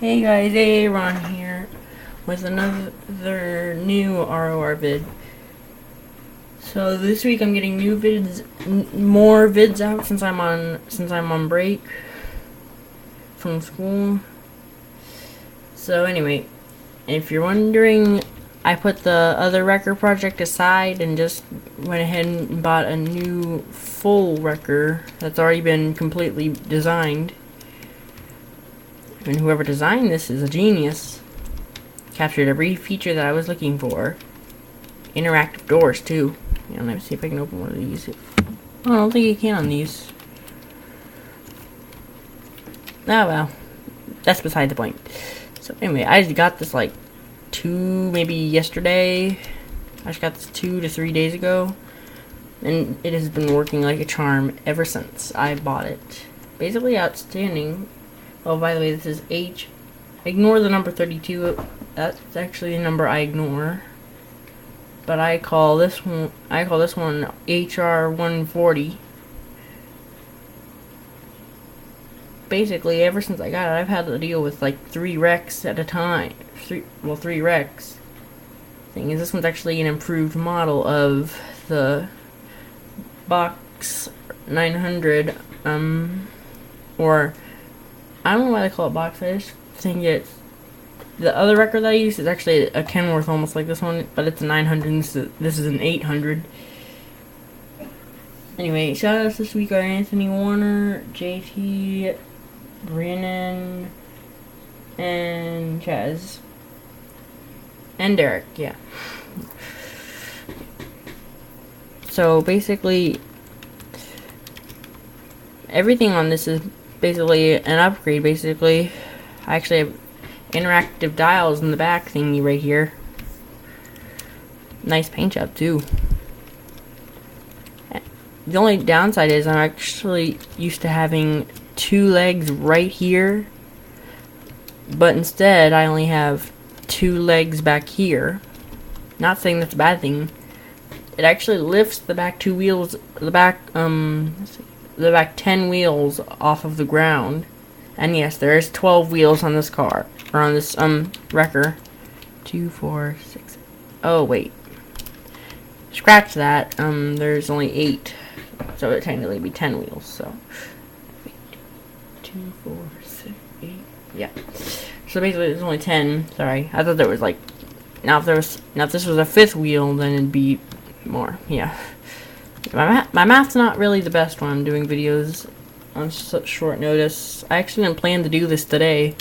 Hey guys, Ron here with another new ROR vid. So this week I'm getting new vids, more vids out since I'm on break from school. So anyway, if you're wondering, I put the other wrecker project aside and just went ahead and bought a new full wrecker that's already been completely designed. And whoever designed this is a genius. Captured every feature that I was looking for. Interactive doors, too. Yeah, let me see if I can open one of these. Oh, I don't think you can on these. Oh, well. That's beside the point. So, anyway, I just got this, like, maybe yesterday. I just got this 2 to 3 days ago. And it has been working like a charm ever since I bought it. Basically outstanding. Oh, by the way, this is H. Ignore the number 32. That's actually a number I ignore. But I call this one HR 140. Basically, ever since I got it, I've had to deal with like 3 wrecks at a time. 3 wrecks. Thing is, this one's actually an improved model of the Box 900. Or I don't know why they call it box. I just think it's the other record that I use is actually a Kenworth, almost like this one, but it's a 900. This is an 800. Anyway, shoutouts this week are Anthony Warner, JT, Brennan, and Chaz, and Derek. Yeah. So basically, everything on this is basically an upgrade. Basically, I actually have interactive dials in the back thingy right here. Nice paint job too. The only downside is I'm actually used to having 2 legs right here, but instead I only have 2 legs back here. Not saying that's a bad thing. It actually lifts the back 2 wheels, the back 10 wheels off of the ground. And yes, there is 12 wheels on this car, or on this wrecker. 2, 4, 6. Oh wait, scratch that. There's only 8, so it would technically be 10 wheels. So 2, 4, 6, 8. Yeah. So basically, there's only 10. Sorry, I thought there was like. Now if this was a 5th wheel, then it'd be more. Yeah. My math's not really the best when I'm doing videos on such short notice. I actually didn't plan to do this today.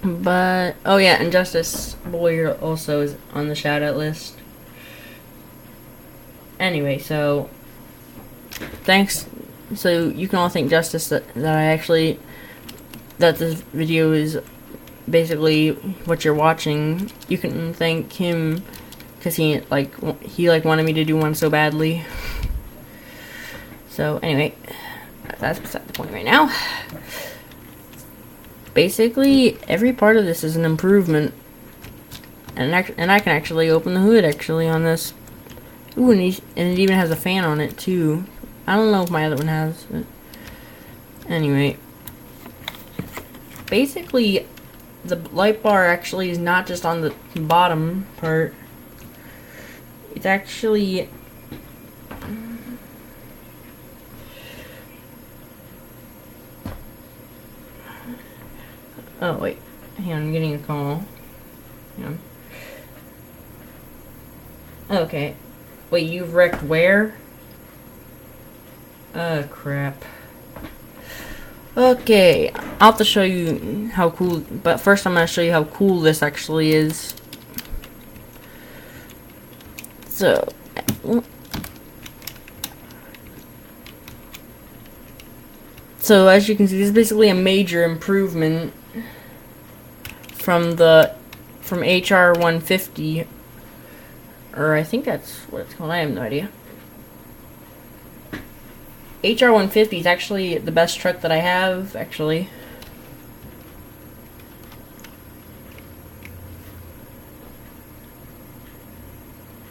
But, oh yeah, and Justice Boyer also is on the shoutout list. Anyway, so, thanks. So, you can all thank Justice that this video is basically what you're watching. You can thank him because he wanted me to do one so badly. So anyway, that's beside the point right now. Basically, every part of this is an improvement, and I can actually open the hood actually on this. Ooh, and it even has a fan on it too. I don't know if my other one has. But anyway, basically, the light bar actually is not just on the bottom part. It's actually oh wait, hang on, I'm getting a call. Hang on. Okay. Wait, you've wrecked where? Oh crap. Okay, I'll have to show you how cool, but first I'm gonna show you how cool this actually is. So as you can see, this is basically a major improvement from HR 150, or I think that's what it's called. I have no idea. HR 150 is actually the best truck that I have, actually.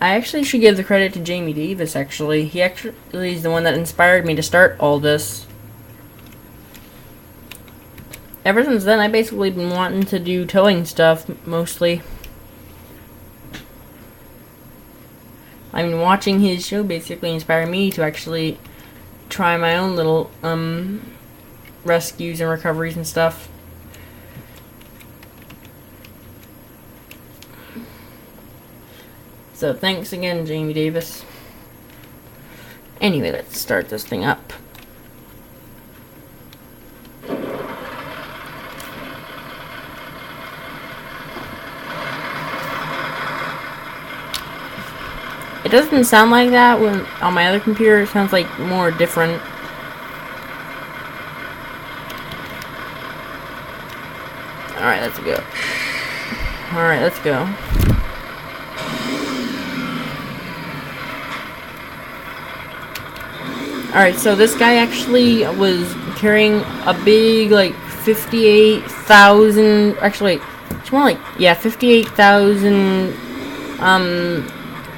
I actually should give the credit to Jamie Davis, actually. He actually is the one that inspired me to start all this. ever since then, I've basically been wanting to do towing stuff, mostly. I mean, watching his show basically inspired me to actually try my own little, rescues and recoveries and stuff. So, thanks again, Jamie Davis. Anyway, let's start this thing up. It doesn't sound like that when on my other computer. It sounds like more different. Alright, let's go. Alright, let's go. Alright, so this guy actually was carrying a big, like, 58,000, actually, it's more like, yeah, 58,000,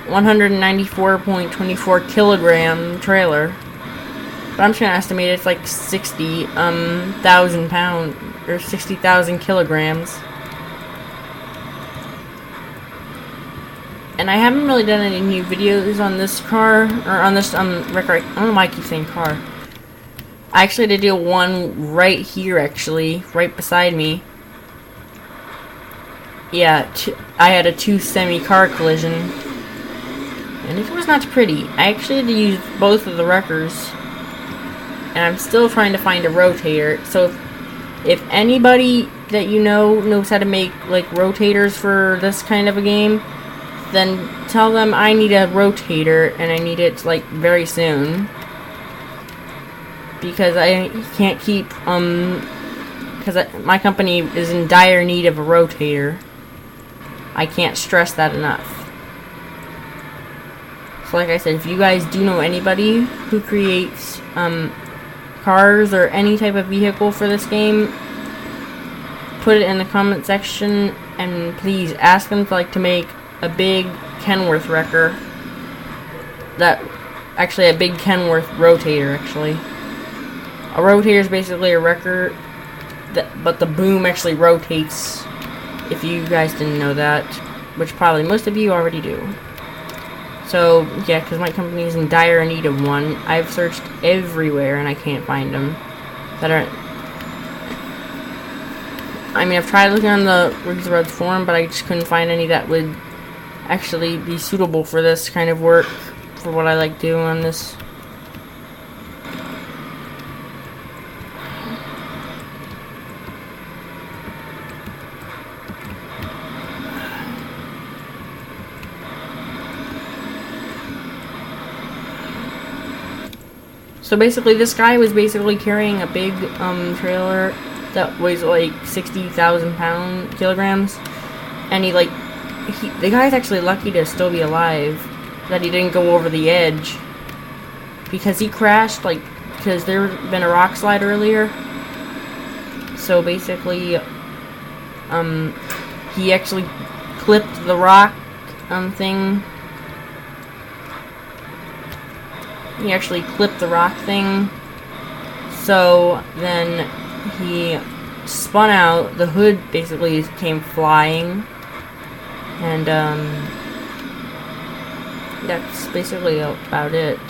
194.24 kilogram trailer. But I'm just gonna estimate it's like 60,000 pounds, or 60,000 kilograms. And I haven't really done any new videos on this car, or on this, record. I don't know why I keep saying car. I actually had to do one right here, actually, right beside me. Yeah, I had a 2 semi-car collision. And it was not pretty. I actually had to use both of the wreckers. And I'm still trying to find a rotator. So, if anybody that you know knows how to make, like, rotators for this kind of a game, then tell them I need a rotator, and I need it, like, very soon. Because I can't keep, because my company is in dire need of a rotator. I can't stress that enough. So like I said, if you guys do know anybody who creates, cars or any type of vehicle for this game, put it in the comment section, and please ask them to make a big Kenworth wrecker. Actually a big Kenworth rotator, actually. A rotator is basically a wrecker, but the boom actually rotates, if you guys didn't know that, which probably most of you already do. So, yeah, because my company is in dire need of one. I've searched everywhere and I can't find them. I mean, I've tried looking on the Rigs Roads forum, but I just couldn't find any that would actually be suitable for this kind of work, for what I like doing on this. So basically, this guy was basically carrying a big trailer that weighs like 60,000 kilograms, and the guy's actually lucky to still be alive, that he didn't go over the edge, because he crashed, because there had been a rock slide earlier. So basically, he actually clipped the rock thing. He actually clipped the rock thing, so then he spun out, the hood basically came flying, and that's basically about it.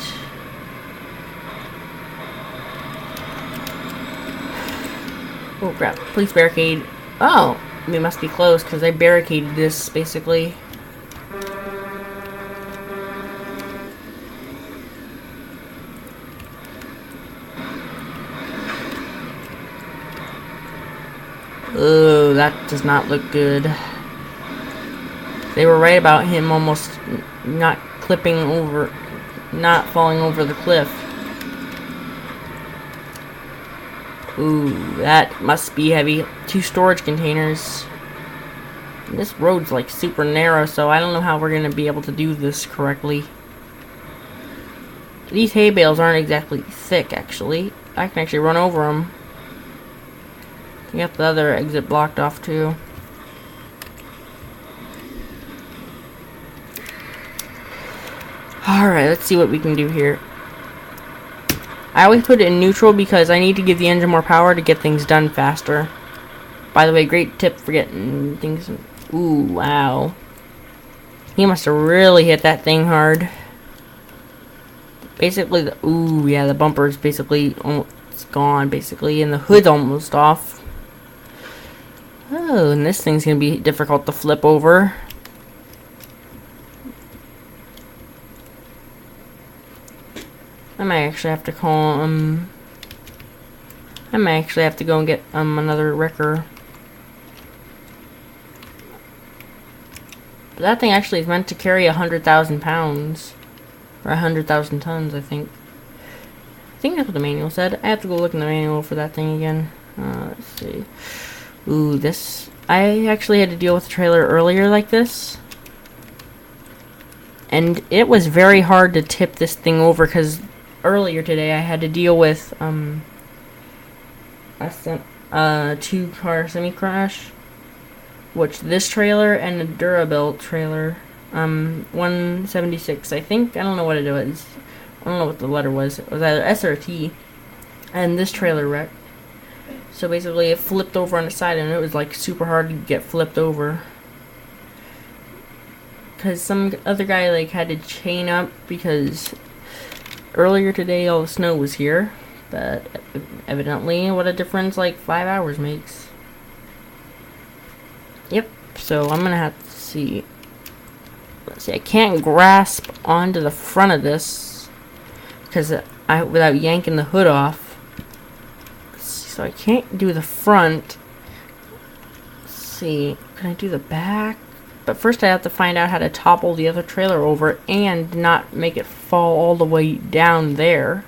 Oh crap, police barricade. Oh, we must be close, because I barricaded this, basically. Oh, that does not look good. They were right about him almost not falling over the cliff. Ooh, that must be heavy. 2 storage containers. And this road's like super narrow, so I don't know how we're gonna be able to do this correctly. These hay bales aren't exactly thick, actually. I can actually run over them. We got the other exit blocked off too. Alright, let's see what we can do here. I always put it in neutral because I need to give the engine more power to get things done faster. By the way, great tip for getting things. Ooh, wow. He must have really hit that thing hard. Basically, ooh, yeah, the bumper is basically almost gone, basically, and the hood's almost off. Oh, and this thing's gonna be difficult to flip over. I might actually have to call, I might actually have to go and get, another wrecker. But that thing actually is meant to carry 100,000 pounds. Or 100,000 tons, I think. I think that's what the manual said. I have to go look in the manual for that thing again. Let's see. Ooh, this... I actually had to deal with a trailer earlier like this. And it was very hard to tip this thing over, because earlier today I had to deal with, a two-car semi-crash. Which this trailer and a Durabuilt trailer... 176, I think. I don't know what it was. I don't know what the letter was. It was either S or a T. And this trailer wrecked. So basically it flipped over on the side, and it was like super hard to get flipped over. Because some other guy like had to chain up, because earlier today all the snow was here. But evidently what a difference like 5 hours makes. Yep, so I'm gonna have to see. Let's see, I can't grasp onto the front of this because without yanking the hood off. So I can't do the front. Let's see, can I do the back? But first I have to find out how to topple the other trailer over and not make it fall all the way down there.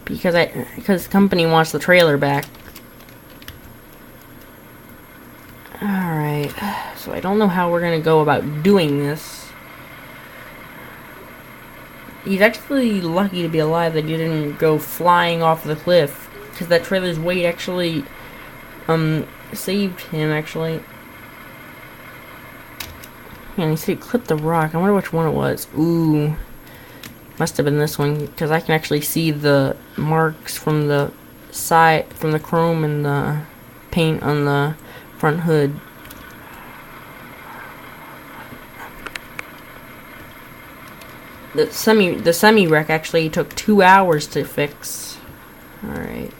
Because the company wants the trailer back. Alright, so I don't know how we're gonna go about doing this. He's actually lucky to be alive that he didn't go flying off the cliff, because that trailer's weight actually, saved him, actually. And he said he clipped the rock. I wonder which one it was. Ooh. Must have been this one, because I can actually see the marks from the side, from the chrome and the paint on the front hood. The semi wreck actually took 2 hours to fix. Alright.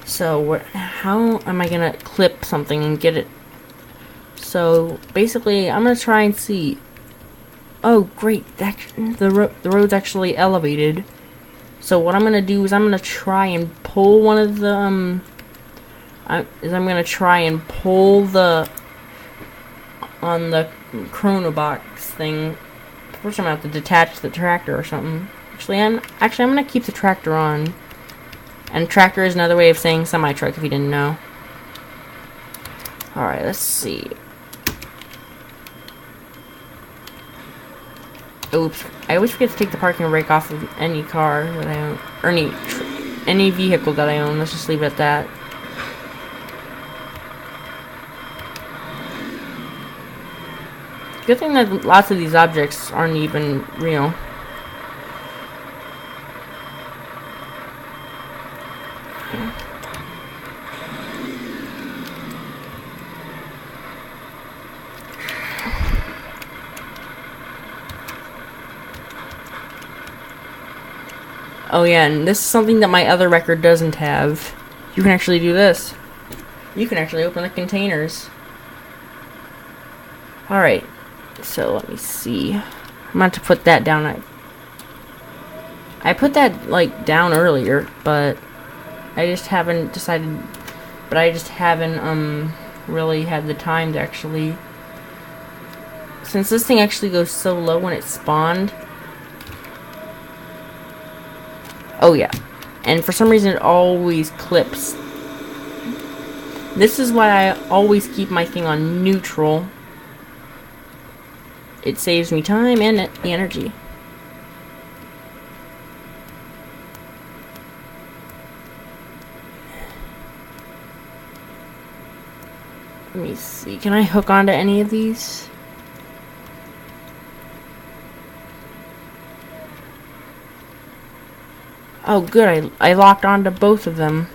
So how am I gonna clip something and get it? So basically I'm gonna try and see. Oh great, the road's actually elevated. So what I'm gonna do is I'm gonna try and pull one of the I'm gonna try and pull on the chronobox thing. First I'm gonna have to detach the tractor or something. Actually I'm gonna keep the tractor on. And tractor is another way of saying semi-truck if you didn't know. Alright, let's see. Oops. I always forget to take the parking brake off of any car that I own. Or any vehicle that I own. Let's just leave it at that. Good thing that lots of these objects aren't even real. Oh yeah, and this is something that my other record doesn't have. You can actually do this. You can actually open the containers. Alright, so let me see. I'm going to put that down. I put that, like, down earlier, but I just haven't decided... But I just haven't, really had the time to actually... Since this thing actually goes so low when it spawned... Oh yeah, and for some reason it always clips. This is why I always keep my thing on neutral. It saves me time and the energy. Let me see, can I hook onto any of these? Oh good, I locked onto both of them.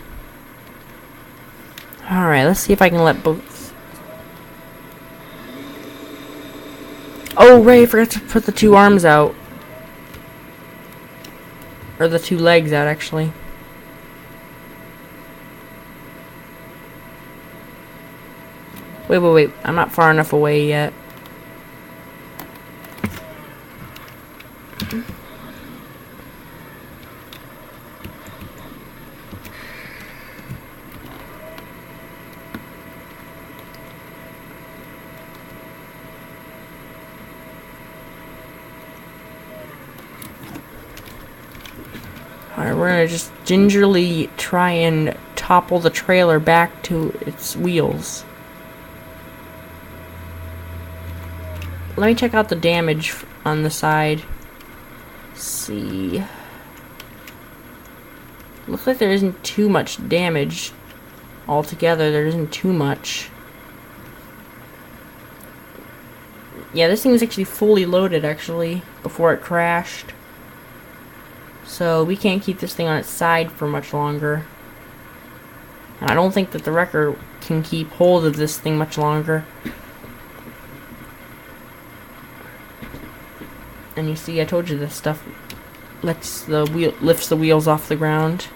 Alright, let's see if I can let both. Oh, right, I forgot to put the 2 arms out. Or the 2 legs out, actually. Wait. I'm not far enough away yet. Alright, we're gonna just gingerly try and topple the trailer back to its wheels. Let me check out the damage on the side. Let's see. Looks like there isn't too much damage altogether. There isn't too much. Yeah, this thing was actually fully loaded, actually, before it crashed. So we can't keep this thing on its side for much longer. And I don't think that the wrecker can keep hold of this thing much longer. And you see, I told you this stuff lifts the wheels off the ground.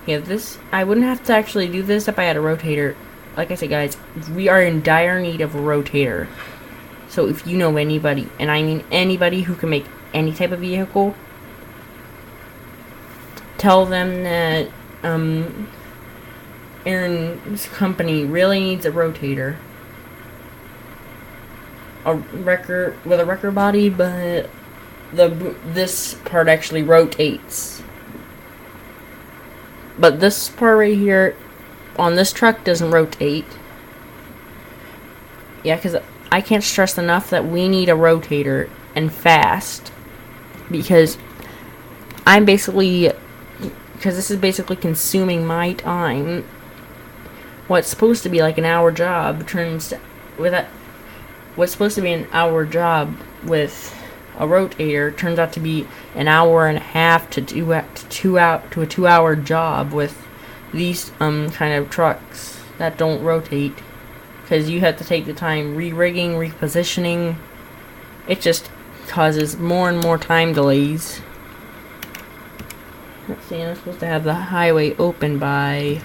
Yeah, this, I wouldn't have to actually do this if I had a rotator. Like I said, guys, we are in dire need of a rotator. So if you know anybody, and I mean anybody who can make any type of vehicle, tell them that Aaron's company really needs a rotator. A wrecker with a wrecker body, but this part actually rotates. But this part right here on this truck doesn't rotate. Yeah, because I can't stress enough that we need a rotator, and fast, because this is basically consuming my time. What's supposed to be like an hour job what's supposed to be an hour job with a rotator turns out to be an hour and a half to a 2-hour job with these kind of trucks that don't rotate, because you have to take the time re-rigging, repositioning. It just causes more and more time delays. Let's see, I'm supposed to have the highway open by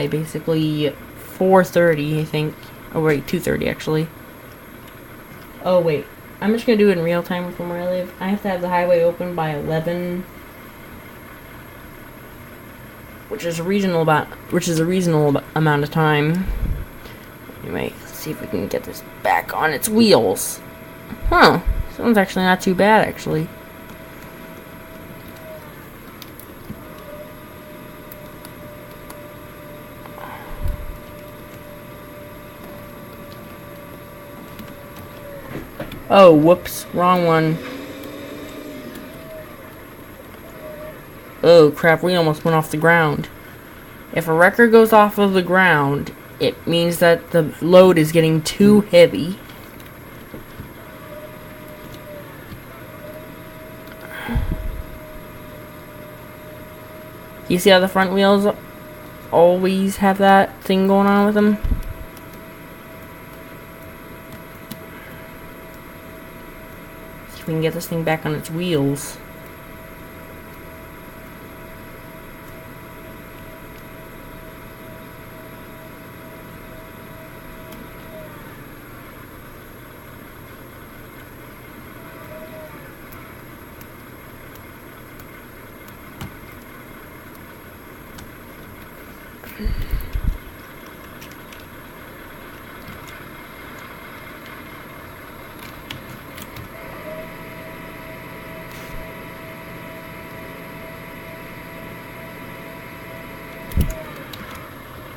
basically 4:30, I think. Oh wait, 2:30 actually. Oh wait, I'm just gonna do it in real time from where I live. I have to have the highway open by 11, which is a reasonable amount of time. Anyway, let's see if we can get this back on its wheels. Huh? This one's actually not too bad, actually. Oh, whoops. Wrong one. Oh, crap. We almost went off the ground. If a wrecker goes off of the ground, it means that the load is getting too heavy. You see how the front wheels always have that thing going on with them? See if we can get this thing back on its wheels.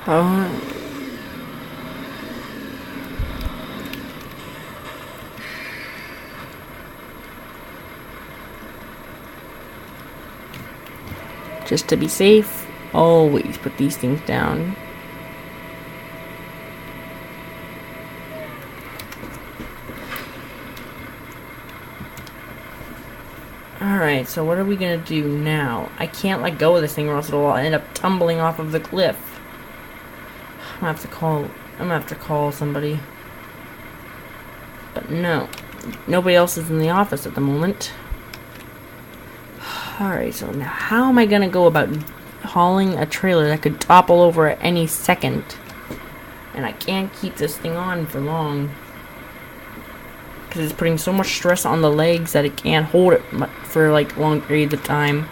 Oh. Just to be safe, always put these things down. Alright, so what are we gonna do now? I can't let go of this thing or else it'll end up tumbling off of the cliff. I'm gonna have to call somebody. But no. Nobody else is in the office at the moment. Alright, so now how am I gonna go about hauling a trailer that could topple over at any second? And I can't keep this thing on for long. Because it's putting so much stress on the legs that it can't hold it for like long periods of time.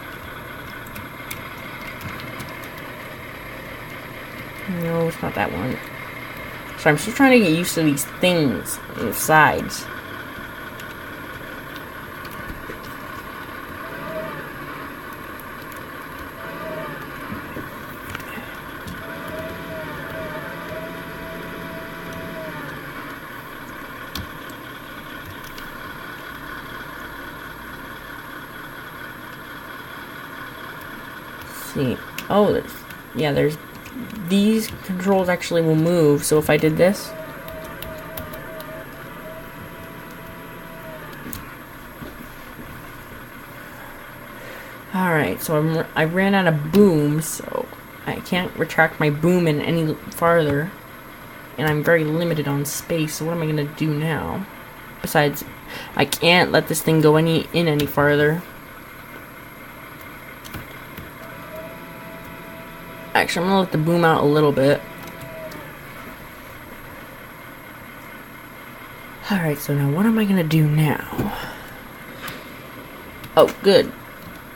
No, it's not that one. So I'm still trying to get used to these things on the sides. See. Oh, there's these controls actually will move. So if I did this, all right. So I ran out of boom, so I can't retract my boom in any farther, and I'm very limited on space. So what am I gonna do now? Besides, I can't let this thing go any farther. Actually, I'm gonna let the boom out a little bit. Alright, so now what am I gonna do now? Oh, good.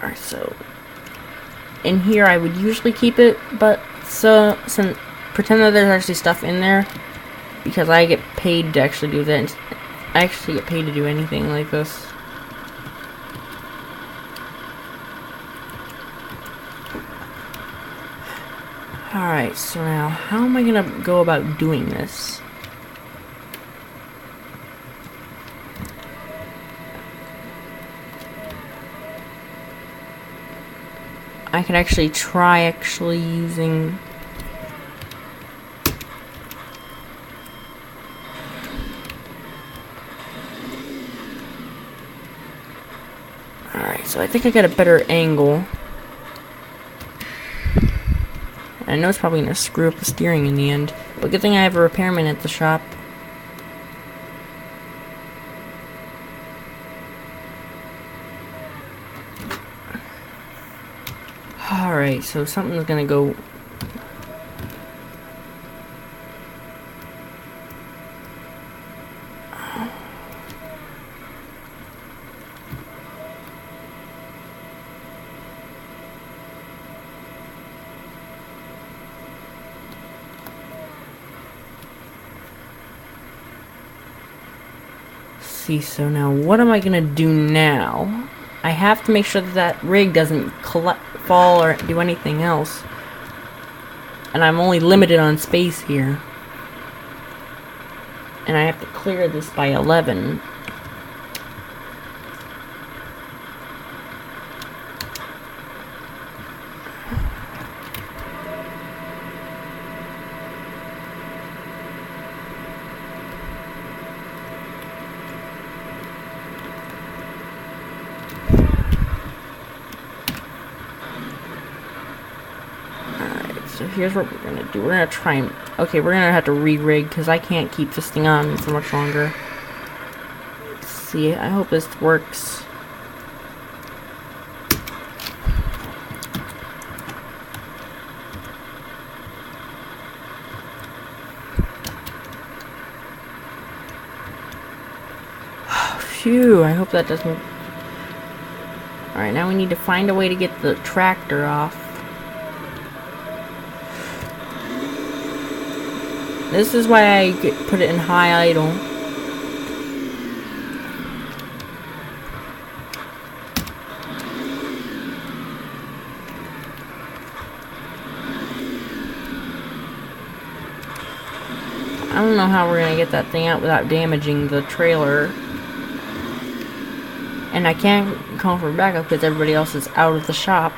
Alright, so in here I would usually keep it, but pretend that there's actually stuff in there, because I get paid to actually do that. I actually get paid to do anything like this. Alright, so now how am I gonna go about doing this? I could actually try using... Alright, so I think I got a better angle. I know it's probably going to screw up the steering in the end, but good thing I have a repairman at the shop. Alright, so something's going to go... See, so now what am I gonna do now? I have to make sure that rig doesn't fall or do anything else. And I'm only limited on space here. And I have to clear this by 11. So here's what we're gonna do. We're gonna try and... Okay, we're gonna have to re-rig because I can't keep this thing on for much longer. Let's see, I hope this works. Phew, I hope that doesn't... Alright, now we need to find a way to get the tractor off. This is why I put it in high idle. I don't know how we're gonna get that thing out without damaging the trailer. And I can't call for backup because everybody else is out of the shop.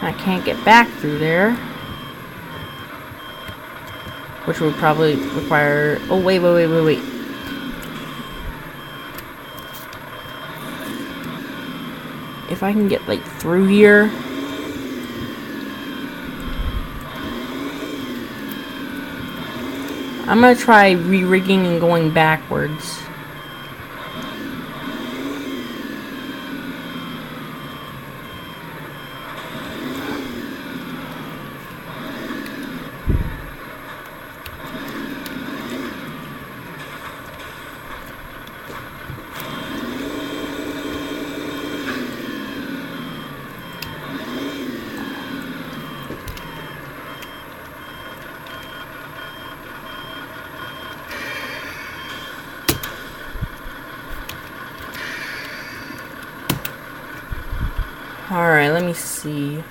I can't get back through there. Which would probably require... Oh, wait. if I can get like through here. I'm gonna try re-rigging and going backwards. Alright, let me see.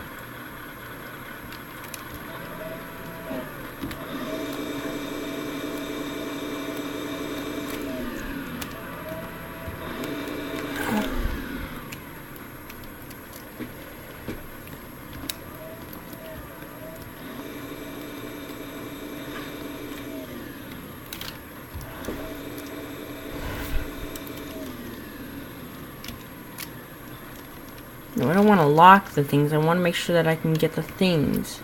No, I don't want to lock the things. I want to make sure that I can get the things.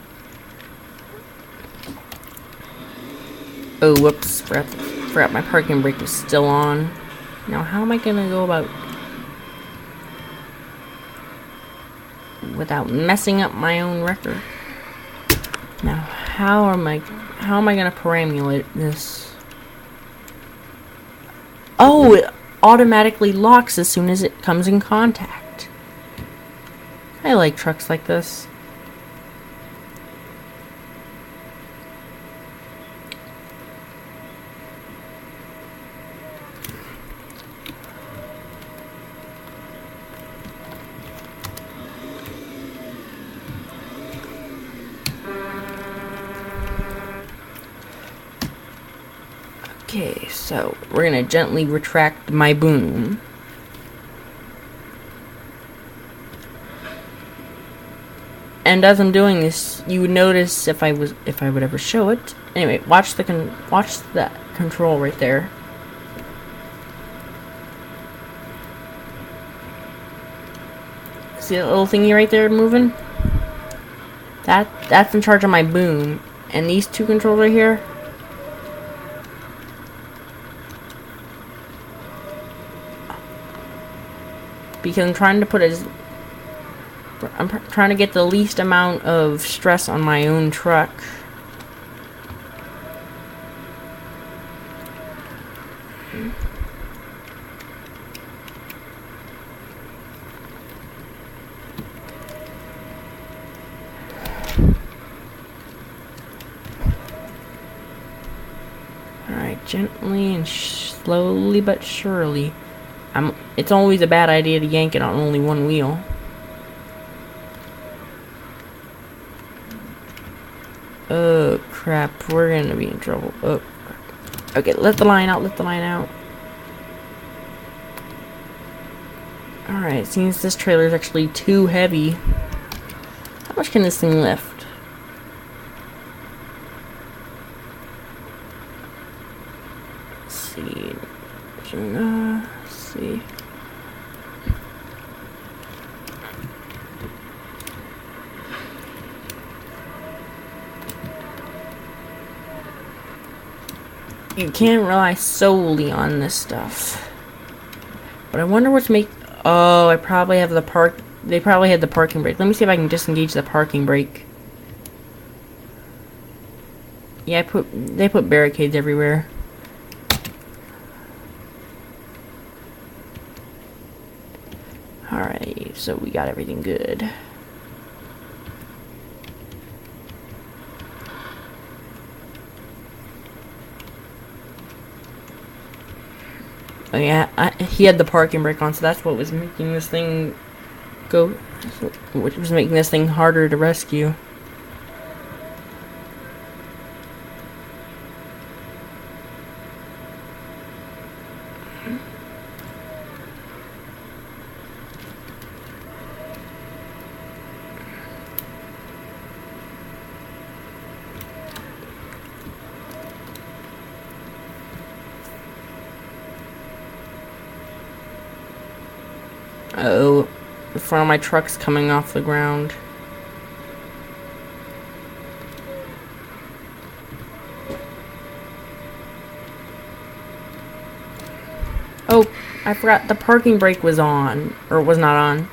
Oh, whoops. Forgot my parking brake was still on. Now, how am I going to go about without messing up my own record? Now, how am I going to perambulate this? Oh, it automatically locks as soon as it comes in contact. I like trucks like this. Okay, so we're gonna gently retract my boom. And as I'm doing this, you would notice if I would ever show it. Anyway, watch that control right there. See that little thingy right there moving? That's in charge of my boom. And these two controls right here, because I'm trying to get the least amount of stress on my own truck. Alright, gently and slowly but surely. It's always a bad idea to yank it on only one wheel. Oh crap, we're gonna be in trouble. Oh, okay, let the line out, Alright, it seems this trailer is actually too heavy. How much can this thing lift? Let's see. Let's see. You can't rely solely on this stuff. But I wonder what's oh, they probably had the parking brake. Let me see if I can disengage the parking brake. Yeah, they put barricades everywhere. Alright, so we got everything good. Oh yeah, he had the parking brake on, so that's what was making this thing go, which was making this thing harder to rescue. Oh, the front of my truck's coming off the ground. Oh, I forgot the parking brake was on. Or was not on.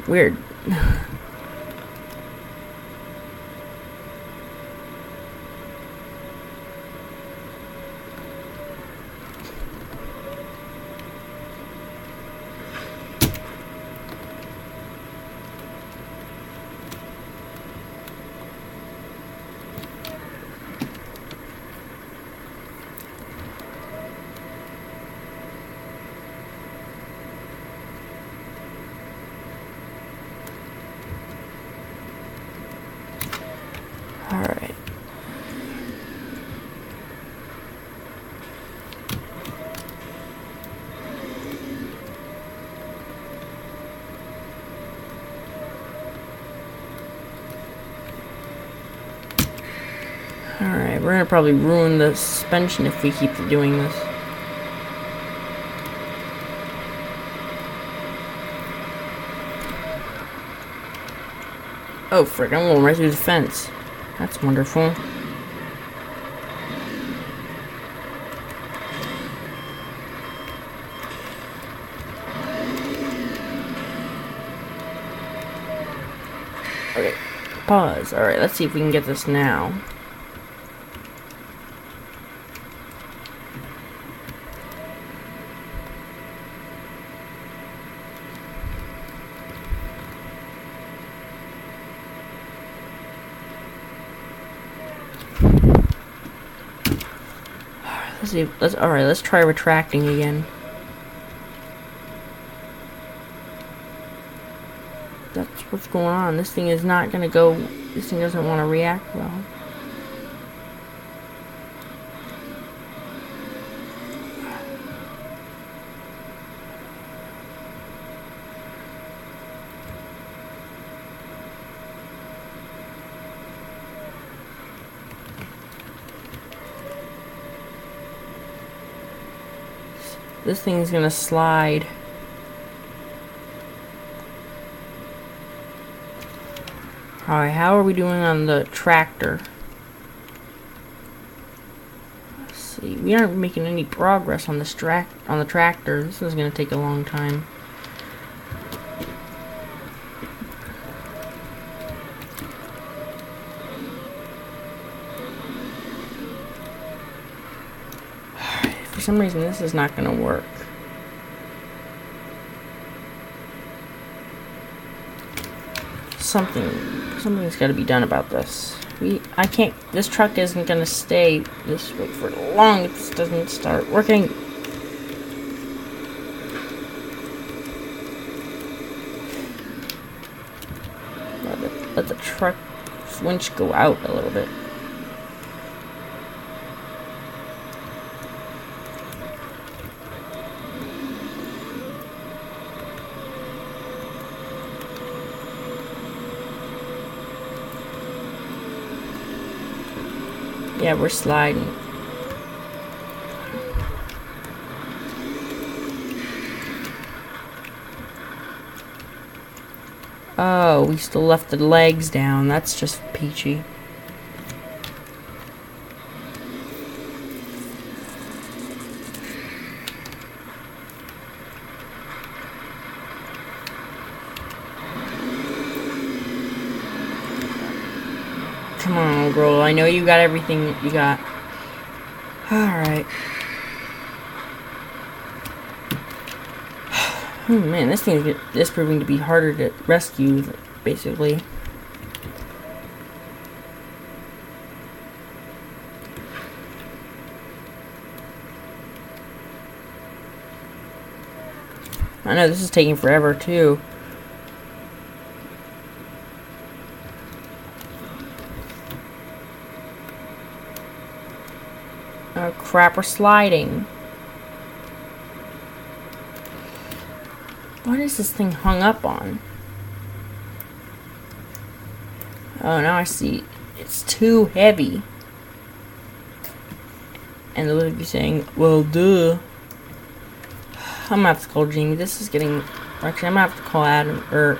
Weird. Alright. Alright, we're gonna probably ruin the suspension if we keep doing this. Oh frick, I'm going right through the fence. That's wonderful. Okay, pause. Alright, let's see if we can get this now. Let's see. Let's try retracting again. That's what's going on. This thing is not gonna go. This thing doesn't want to react well. This thing's gonna slide. Alright, how are we doing on the tractor? Let's see. We aren't making any progress on this on the tractor. This is gonna take a long time. For some reason, this is not going to work. Something's got to be done about this. I can't. This truck isn't going to stay this way for long. It doesn't start working. Let the truck winch go out a little bit. Yeah, we're sliding. Oh, we still left the legs down. That's just peachy. Come on, girl. I know you got everything you got. Alright. Oh man, this thing is proving to be harder to rescue, basically. I know this is taking forever, too. Oh crap, we're sliding. What is this thing hung up on? Oh, now I see. It's too heavy. And they'll be saying, well, duh. I'm gonna have to call Jamie. This is getting Actually, I'm gonna have to call Adam, or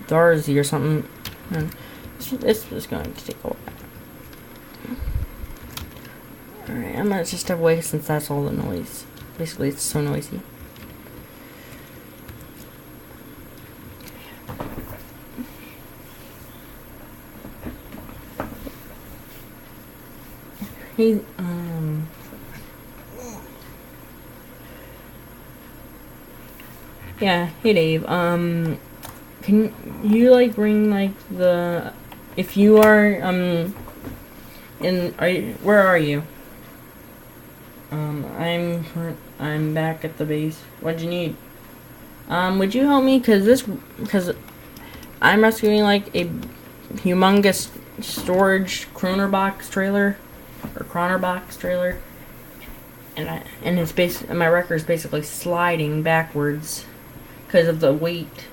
Darcy or something. And it's just going to take a while. Alright, I'm gonna just step away since that's all the noise. Basically, it's so noisy. Hey, yeah, hey Dave, can you, like, bring, like, if you are, where are you? I'm back at the base. What'd you need? Would you help me? Cause I'm rescuing, like, a humongous storage Kroner box trailer, and my wrecker is basically sliding backwards because of the weight.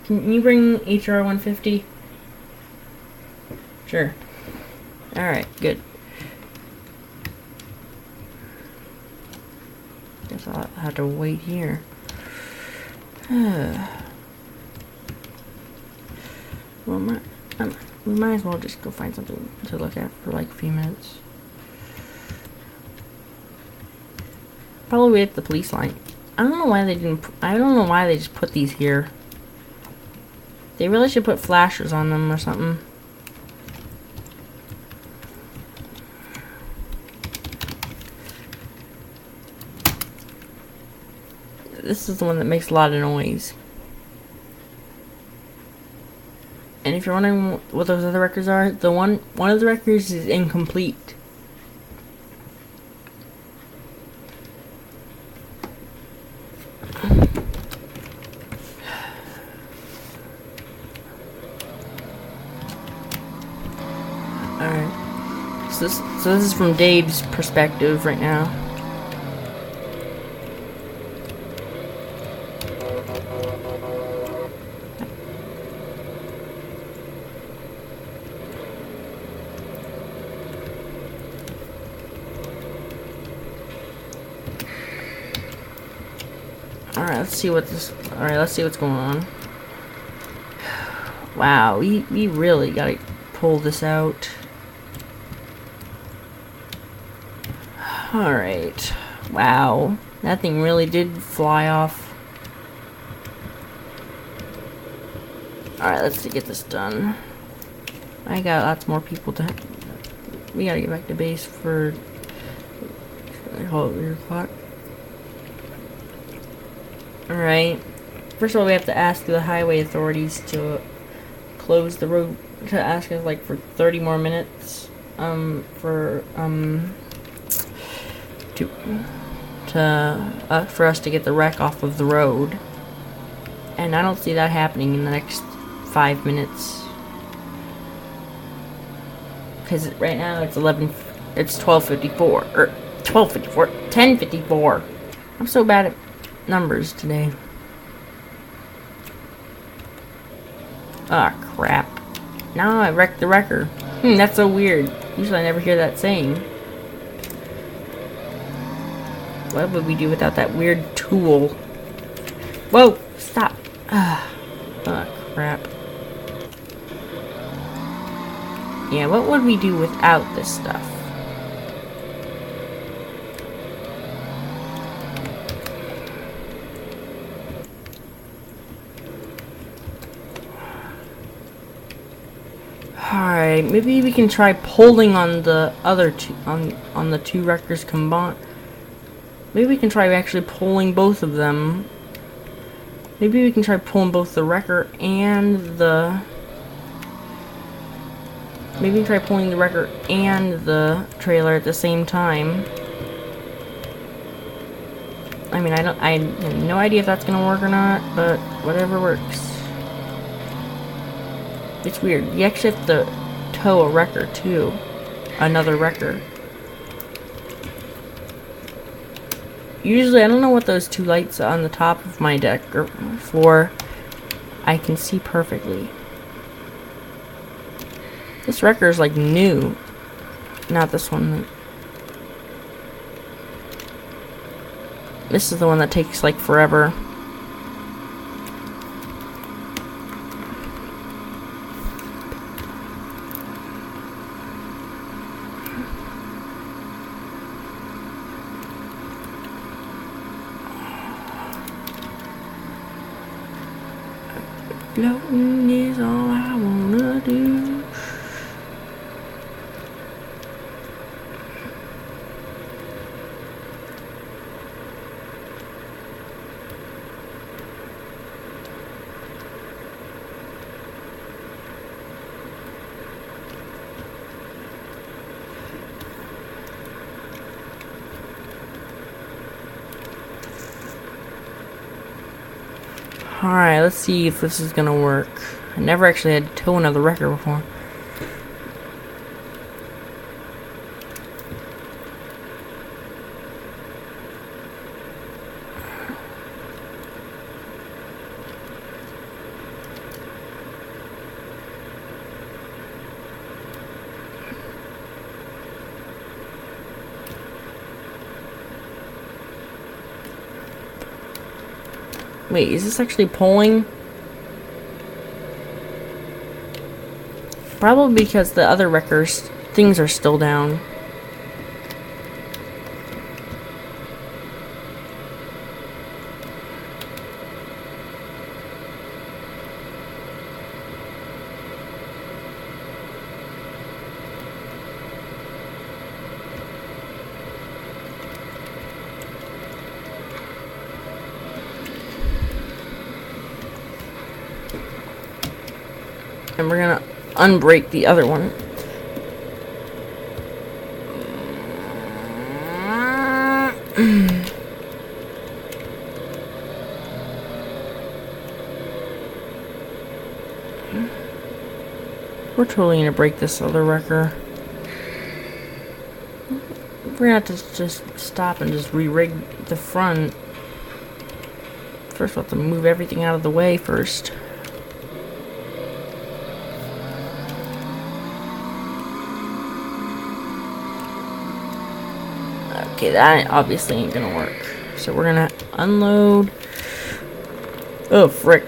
Can you bring HR 150? Sure. Alright, good. Guess I'll have to wait here. Well, we might as well just go find something to look at for like a few minutes. Probably wait at the police line. I don't know why they just put these here. They really should put flashers on them or something. This is the one that makes a lot of noise. And if you're wondering what those other records are, one of the records is incomplete. Alright. So this is from Dave's perspective right now. Alright, let's see what's going on. Wow, we really gotta pull this out. Alright. Wow. That thing really did fly off. Alright, let's get this done. I got lots more people to... We gotta get back to base for... Hold your clock. Alright. First of all, we have to ask the highway authorities to close the road, to ask us like for 30 more minutes, for us to get the wreck off of the road. And I don't see that happening in the next 5 minutes. Because right now it's 12:54, or 12:54, 10:54. I'm so bad at numbers today. Ah, crap. Now I wrecked the wrecker. That's so weird. Usually I never hear that saying. What would we do without that weird tool? Whoa! Stop! Ah, crap. Yeah, what would we do without this stuff? Alright, maybe we can try pulling on the other two, on the two wreckers combined. Maybe we can try actually pulling both of them. Maybe we can try pulling both the wrecker and the... Maybe we can try pulling the wrecker and the trailer at the same time. I mean, I have no idea if that's gonna work or not, but whatever works. It's weird. You actually have to tow a wrecker too. Another wrecker. Usually, I don't know what those two lights on the top of my deck are for. I can see perfectly. This wrecker is like new. Not this one. This is the one that takes like forever. Floating is all I wanna do. Alright, let's see if this is gonna work. I never actually had to tow another wrecker before. Wait, is this actually pulling? Probably because the other wreckers things are still down. And we're gonna unbrake the other one. We're totally gonna break this other wrecker. We're gonna have to just stop and just re-rig the front. First, we'll have to move everything out of the way first. Okay, that obviously ain't gonna work. So we're gonna unload. Oh, frick.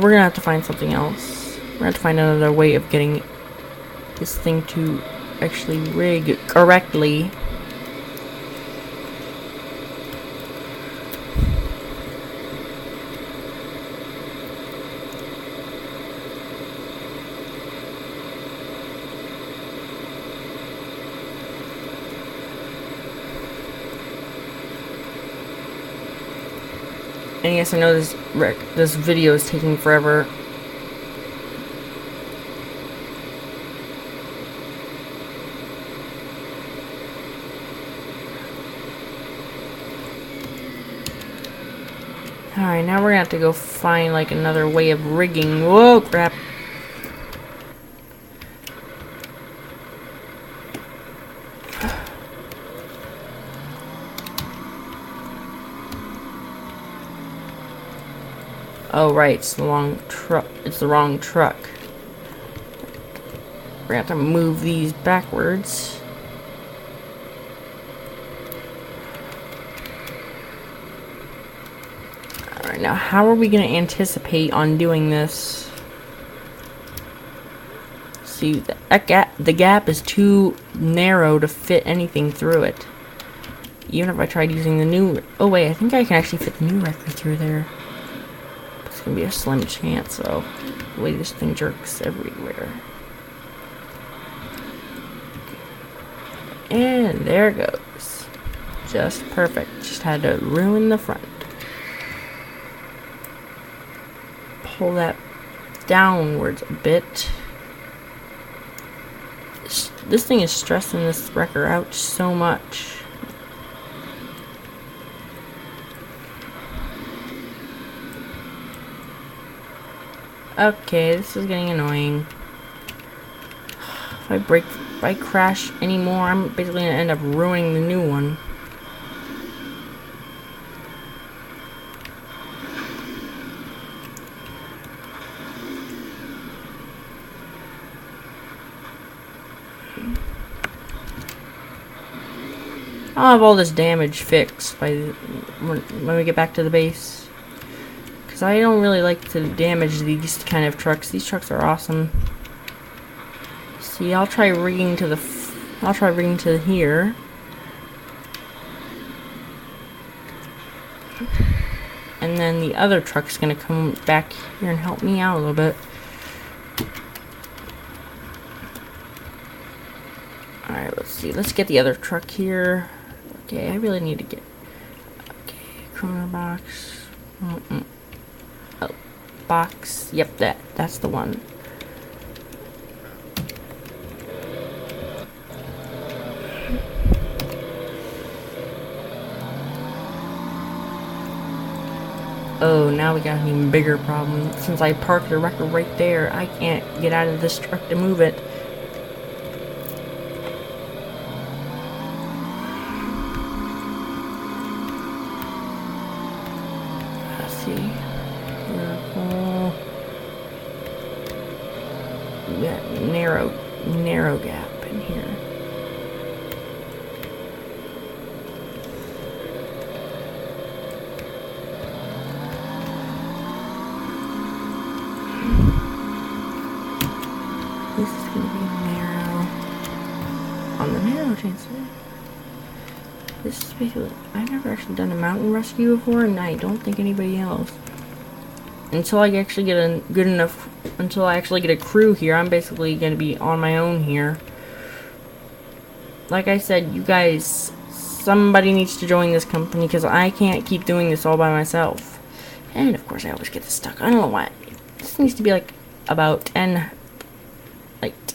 We're gonna have to find something else. We're gonna have to find another way of getting this thing to actually rig correctly. And yes, I know this video is taking forever. Alright, now we're gonna have to go find like another way of rigging. Whoa, crap. Oh right, it's the wrong truck. It's the wrong truck. We're gonna have to move these backwards. Alright, now how are we gonna anticipate on doing this? See, the gap is too narrow to fit anything through it. Even if I tried using the new... Oh wait, I think I can actually fit the new wrecker through there. It's gonna be a slim chance, though. The way this thing jerks everywhere. And there it goes. Just perfect. Just had to ruin the front. Pull that downwards a bit. This thing is stressing this wrecker out so much. Okay, this is getting annoying. If I crash anymore, I'm basically gonna end up ruining the new one. I'll have all this damage fixed by when we get back to the base. Because I don't really like to damage these kind of trucks. These trucks are awesome. See, I'll try rigging to here. And then the other truck's gonna come back here and help me out a little bit. Alright, let's see. Let's get the other truck here. Okay, I really need to get... Okay, corner box. Oh, box. Yep, that's the one. Oh, now we got an even bigger problem. Since I parked the wrecker right there, I can't get out of this truck to move it. Let's see. We got narrow gap in here. This is going to be narrow. On the narrow chainsaw. This is basically... I've never actually done a mountain rescue before, and I don't think anybody else. Until I actually get a good enough... Until I actually get a crew here, I'm basically going to be on my own here. Like I said, you guys... Somebody needs to join this company, because I can't keep doing this all by myself. And, of course, I always get this stuck. I don't know why. This needs to be, like, about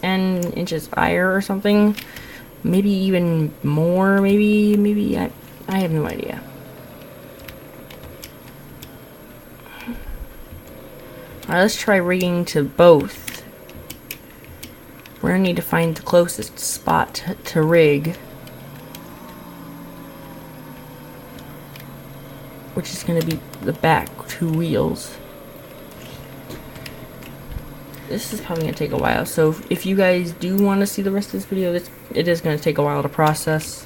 10 inches higher or something. Maybe even more, maybe I have no idea. Alright, let's try rigging to both. We're gonna need to find the closest spot to rig. Which is gonna be the back 2 wheels. This is probably going to take a while, so if you guys do want to see the rest of this video, it is going to take a while to process.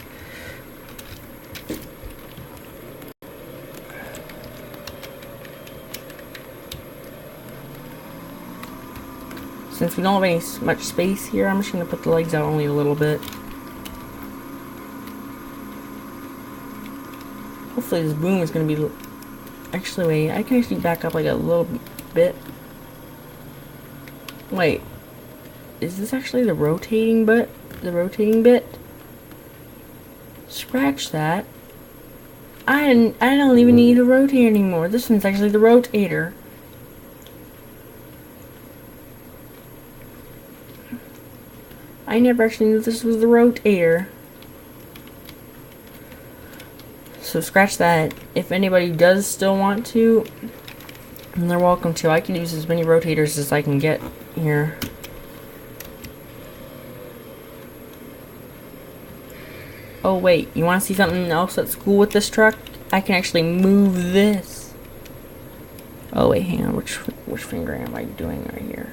Since we don't have much space here, I'm just going to put the legs out only a little bit. Hopefully this boom is going to be... Actually, wait, I can actually back up like a little bit. Wait, is this actually the rotating bit? The rotating bit? Scratch that. I don't even need to rotate anymore. This one's actually the rotator. I never actually knew this was the rotator. So scratch that. If anybody does still want to, they're welcome to. I can use as many rotators as I can get here. Oh wait, you want to see something else that's cool with this truck? I can actually move this. Oh wait, hang on. Which finger am I doing right here?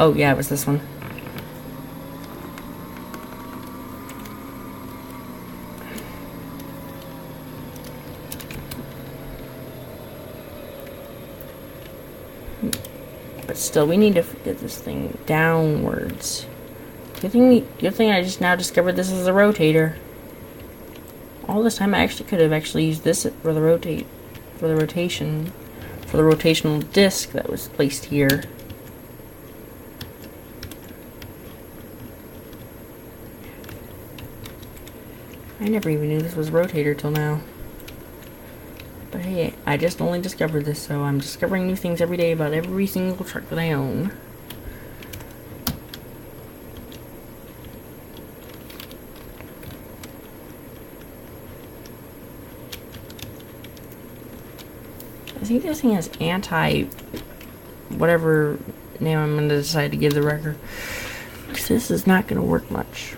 Oh yeah, it was this one. But still, we need to get this thing downwards. Good thing I just now discovered this is a rotator. All this time I actually could have used this for the rotational disc that was placed here. I never even knew this was a rotator till now. But hey, I just only discovered this, so I'm discovering new things every day about every single truck that I own. I think this thing has whatever name I'm going to decide to give the wrecker. Because this is not going to work much.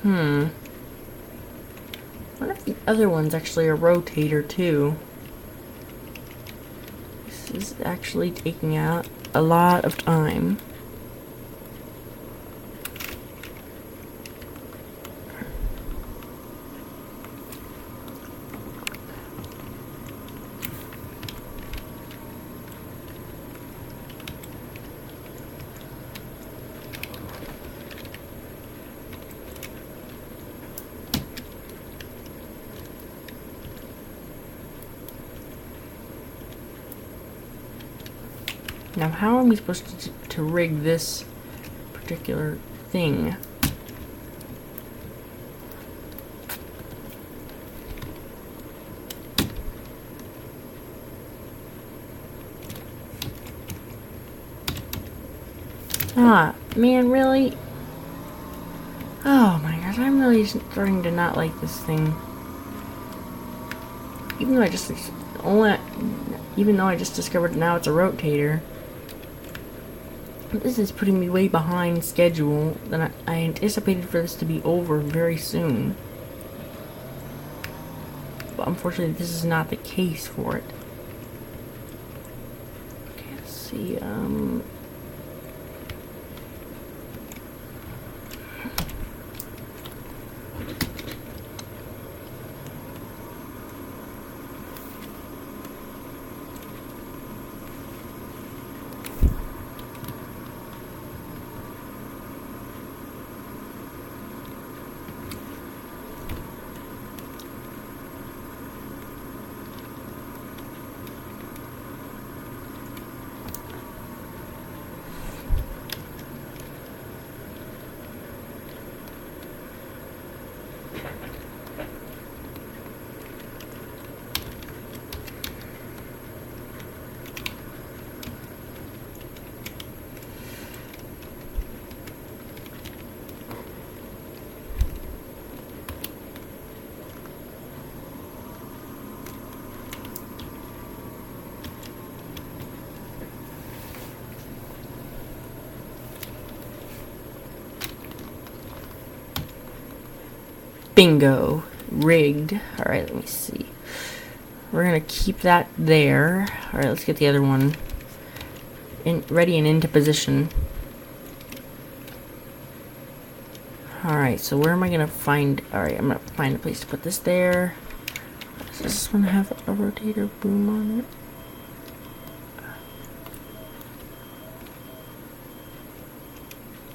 I wonder if the other one's actually a rotator too. This is actually taking out a lot of time. Now, how are we supposed to rig this particular thing? Ah, man, really? Oh my gosh, I'm really starting to not like this thing. Even though I just discovered now it's a rotator. This is putting me way behind schedule than I anticipated for this to be over very soon. But unfortunately, this is not the case for it. Okay, let's see, bingo. Rigged. Alright, let me see. We're gonna keep that there. Alright, let's get the other one ready and into position. Alright, so where am I gonna find... Alright, I'm gonna find a place to put this there. Does this one have a rotator boom on it?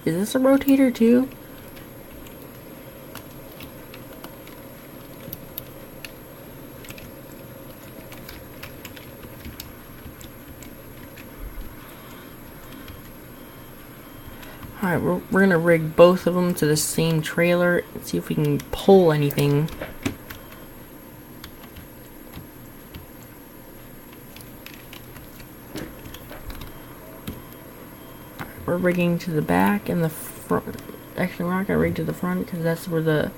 Is this a rotator too? Alright, we're gonna rig both of them to the same trailer and see if we can pull anything. We're rigging to the back and the front. Actually, we're not gonna rig to the front because that's where the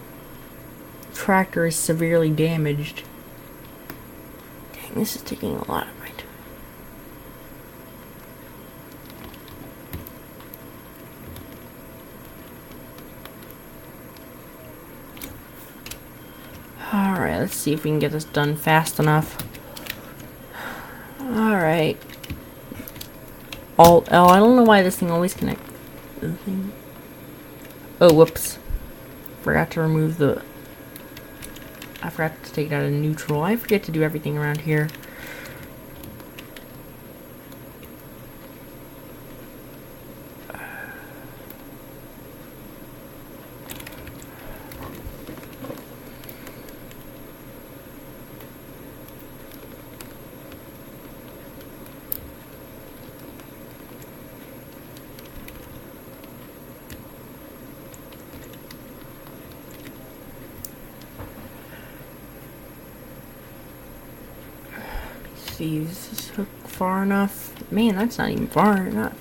tractor is severely damaged. Dang, this is taking a lot of my time. Alright, let's see if we can get this done fast enough. Alright. Oh, I don't know why this thing always connects. Oh, whoops. Forgot to remove the... I forgot to take it out of neutral. I forget to do everything around here. See, is this hook far enough? Man, that's not even far enough.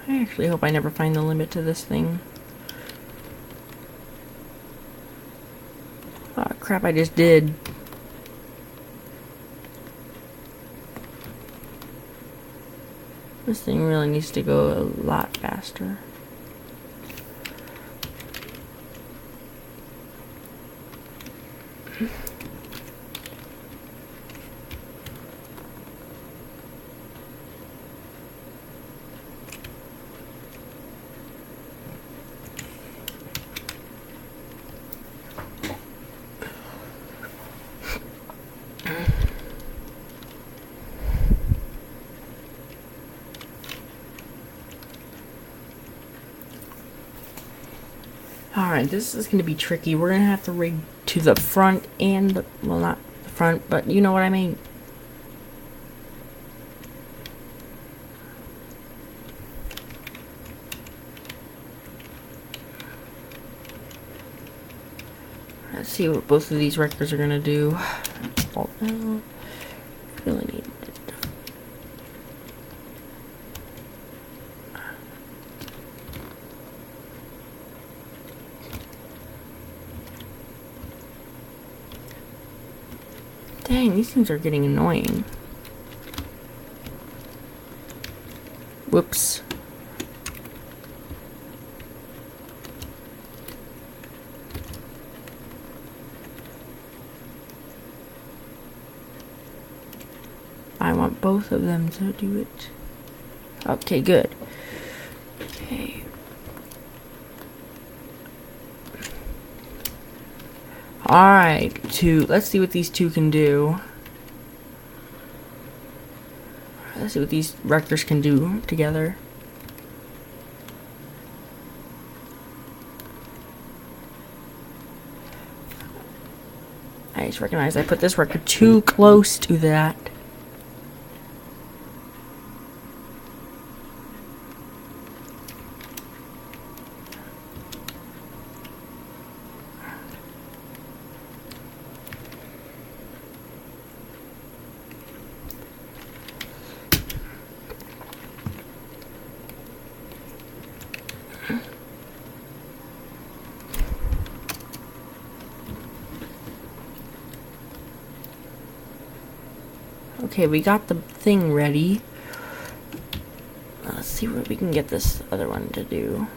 I actually hope I never find the limit to this thing. Oh crap, I just did. This thing really needs to go a lot faster. Alright, this is going to be tricky. We're going to have to rig to the front and, well, not the front, but you know what I mean. Let's see what both of these records are going to do. Oh, no. Really need it. Dang, these things are getting annoying. Whoops. I want both of them to do it. Okay, good. Okay. Alright, let's see what these two can do. Let's see what these records can do together. I just recognize I put this record too close to that. Okay, we got the thing ready. Let's see what we can get this other one to do.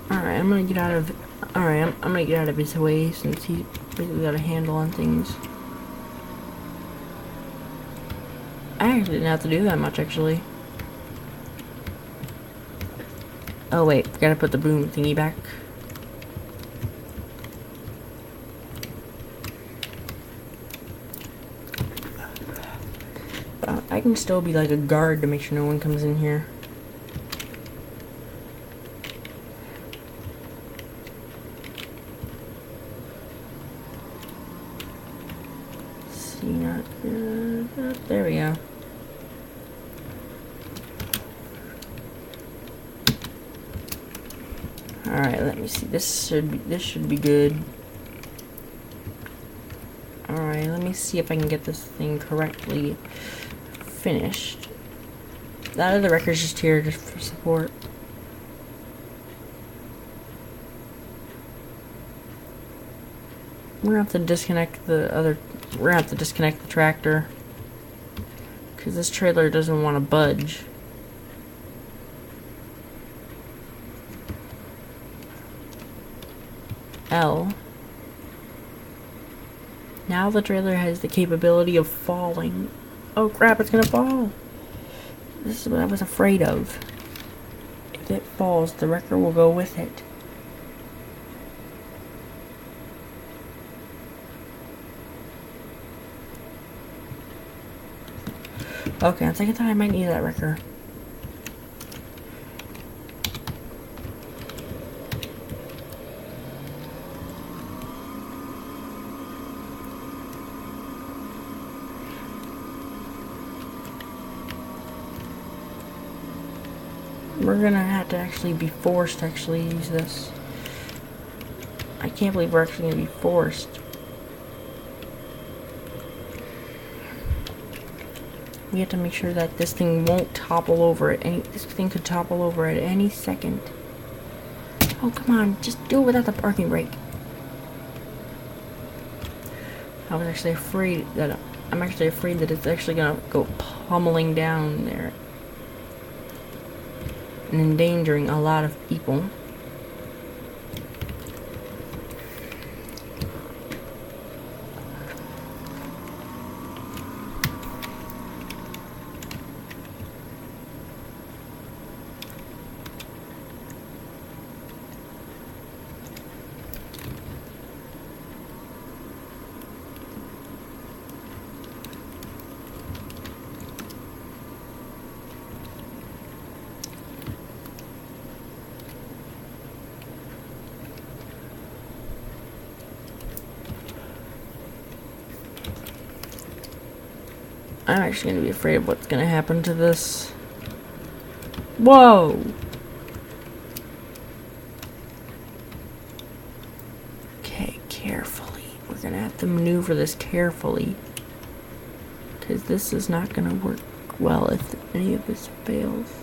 Alright, I'm gonna get out of. Alright, I'm gonna get out of his way since he basically got a handle on things. I actually didn't have to do that much, actually. Oh wait, gotta put the boom thingy back. I can still be like a guard to make sure no one comes in here. See, not good. There we go. Alright, let me see. This should be good. Alright, let me see if I can get this thing correctly finished. That other record's just here just for support. We're gonna have to disconnect the tractor. Because this trailer doesn't want to budge. L. Now the trailer has the capability of falling. Oh crap, it's gonna fall. This is what I was afraid of. If it falls, the wrecker will go with it. Okay, I'm thinking that I might need that wrecker. We're gonna have to actually be forced to actually use this. I can't believe we're actually gonna be forced. We have to make sure that this thing won't topple over at any. This thing could topple over at any second. Oh come on, just do it without the parking brake. I was actually afraid that I'm actually afraid that it's actually gonna go pummeling down there and endangering a lot of people. I'm actually gonna be afraid of what's gonna happen to this. Whoa! Okay, carefully. We're gonna have to maneuver this carefully. Because this is not gonna work well if any of this fails.